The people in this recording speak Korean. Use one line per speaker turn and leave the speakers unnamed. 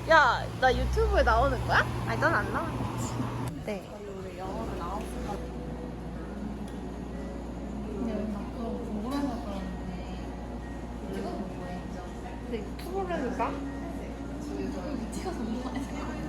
야, 나 유튜브에 나오는 거야? 아니, 난 안 나오겠지. 네.
우리 영어를 나왔을까? 근데 여기 가끔 궁금해서 그러는데 찍어놓은 거예요. 근데 유튜브를 해볼까? 찍어서 뭐 하냐?